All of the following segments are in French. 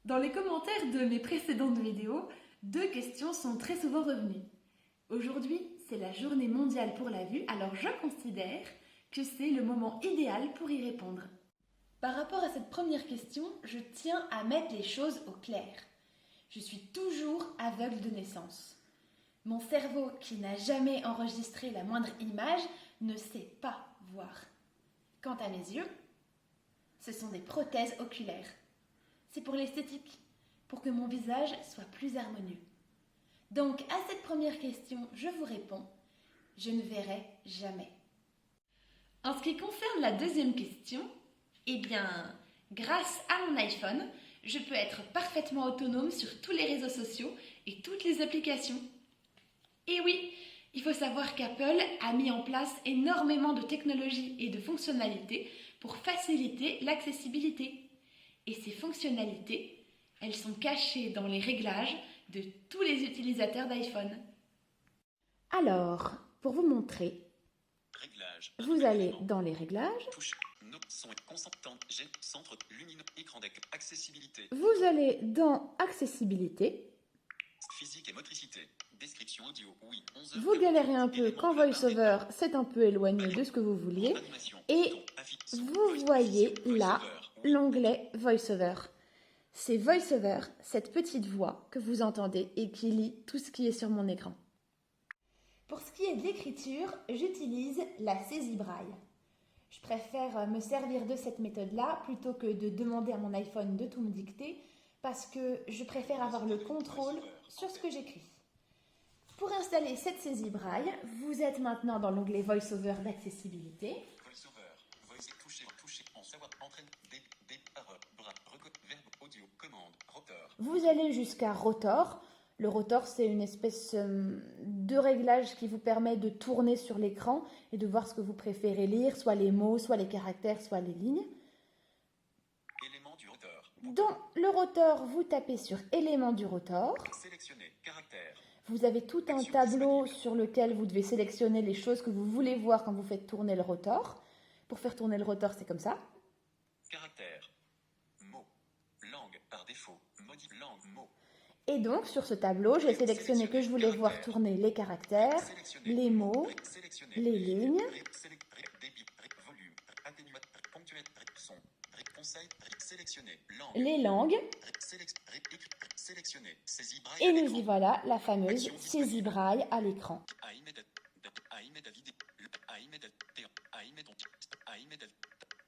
Dans les commentaires de mes précédentes vidéos, deux questions sont très souvent revenues. Aujourd'hui, c'est la journée mondiale pour la vue, alors je considère que c'est le moment idéal pour y répondre. Par rapport à cette première question, je tiens à mettre les choses au clair. Je suis toujours aveugle de naissance. Mon cerveau, qui n'a jamais enregistré la moindre image, ne sait pas voir. Quant à mes yeux, ce sont des prothèses oculaires. C'est pour l'esthétique, pour que mon visage soit plus harmonieux. Donc, à cette première question, je vous réponds, je ne verrai jamais. En ce qui concerne la deuxième question, eh bien, grâce à mon iPhone, je peux être parfaitement autonome sur tous les réseaux sociaux et toutes les applications. Et oui, il faut savoir qu'Apple a mis en place énormément de technologies et de fonctionnalités pour faciliter l'accessibilité. Et ces fonctionnalités, elles sont cachées dans les réglages de tous les utilisateurs d'iPhone. Alors, pour vous montrer, Réglages. vous allez dans les réglages, Touche. Son consentant. Centre lumineux. Écran d'accueil. Accessibilité. vous allez dans Accessibilité, Physique et motricité. Description audio. Oui. 11 vous galérez un peu quand VoiceOver c'est un peu éloigné de ce que vous vouliez, et vous voyez là l'onglet VoiceOver. C'est VoiceOver, cette petite voix que vous entendez et qui lit tout ce qui est sur mon écran. Pour ce qui est de l'écriture, j'utilise la saisie braille. Je préfère me servir de cette méthode-là plutôt que de demander à mon iPhone de tout me dicter parce que je préfère avoir le contrôle sur ce que j'écris. Pour installer cette saisie braille, vous êtes maintenant dans l'onglet VoiceOver d'accessibilité. VoiceOver. Toucher. En savoir. Entraîne. Parole. Bras. Verbe. Audio. Commande. Rotor. Vous allez jusqu'à rotor. Le rotor, c'est une espèce de réglage qui vous permet de tourner sur l'écran et de voir ce que vous préférez lire, soit les mots, soit les caractères, soit les lignes. Élément du rotor. Dans le rotor, vous tapez sur élément du rotor. Sélectionner. Caractère. Vous avez tout un tableau sur lequel vous devez sélectionner les choses que vous voulez voir quand vous faites tourner le rotor. Pour faire tourner le rotor, c'est comme ça. Caractère. Mot. Langue. Par défaut. Modifie. Langue. Mot. Et donc, sur ce tableau, j'ai sélectionné que je voulais voir tourner les caractères, les mots, les lignes. Volume. Atténuateur. Ponctuel. Son. Conseil. Sélectionner. Langue. Les langues, Sélectionner. Saisie braille. et nous y voilà, la fameuse saisie braille à l'écran.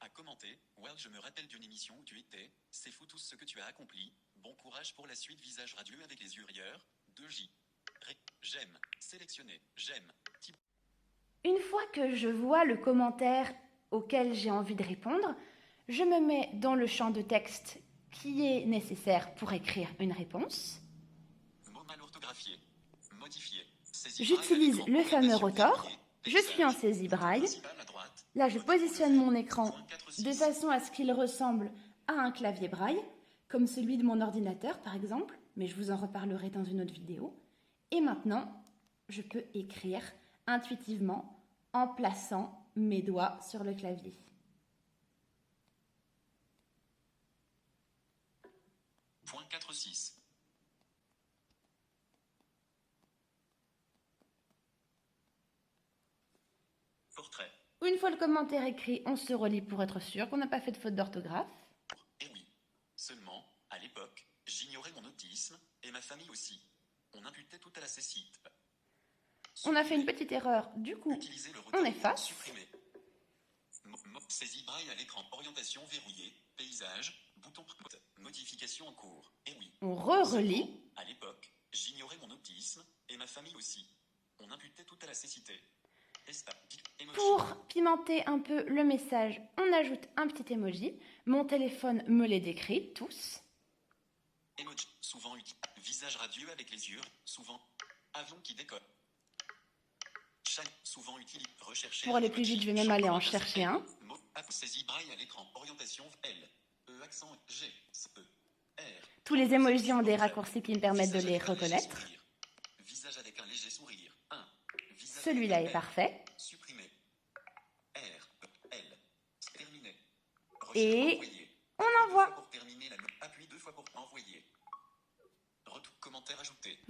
À commenter. Well, je me rappelle d'une émission où tu étais. C'est fou tout ce que tu as accompli. Bon courage pour la suite. Visage radieux avec les yeux rieurs. 2J. J'aime. Sélectionner. J'aime. Une fois que je vois le commentaire auquel j'ai envie de répondre, je me mets dans le champ de texte qui est nécessaire pour écrire une réponse. Mots mal orthographiés. Modifier. Saisie J'utilise braille à le l'écran. fameux Orientation rotor. verrouillée. Je suis en saisie braille. Principal à droite. Là, je positionne mon écran de façon à ce qu'il ressemble à un clavier braille, comme celui de mon ordinateur par exemple, mais je vous en reparlerai dans une autre vidéo. Et maintenant, je peux écrire intuitivement en plaçant mes doigts sur le clavier. Point 4.6. Portrait. Une fois le commentaire écrit, on se relit pour être sûr qu'on n'a pas fait de faute d'orthographe. Et oui. Seulement, à l'époque, j'ignorais mon autisme, et ma famille aussi. On imputait tout à la cécite. On a fait une petite erreur, du coup, Utiliser le on rotor. efface. Supprimer. Saisie braille à l'écran. Orientation verrouillée. Paysage. Bouton. Modification en cours. Et oui. On relit. Seulement, à l'époque, j'ignorais mon autisme, et ma famille aussi. On imputait tout à la cécité. Pour pimenter un peu le message, on ajoute un petit emoji. Mon téléphone me les décrit tous. Emoji. Souvent utile. Visage radieux avec les yeux. Souvent. Avion qui décolle. Souvent utile. Rechercher. Pour aller plus vite, je vais même aller en chercher un. Mot. Saisie braille à l'écran. Orientation L. E accent G. E. R. Tous les emojis ont des raccourcis qui me permettent de les reconnaître. Visage avec un léger sourire. 1. Celui-là est parfait. Supprimer. R. L. Terminé. Et Envoyer. on envoie. Pour terminer, appuie 2 fois pour envoyer.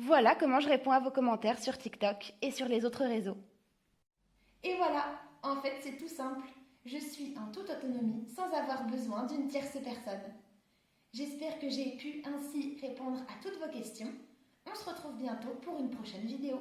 Voilà comment je réponds à vos commentaires sur TikTok et sur les autres réseaux. Et voilà, en fait c'est tout simple. Je suis en toute autonomie sans avoir besoin d'une tierce personne. J'espère que j'ai pu ainsi répondre à toutes vos questions. On se retrouve bientôt pour une prochaine vidéo.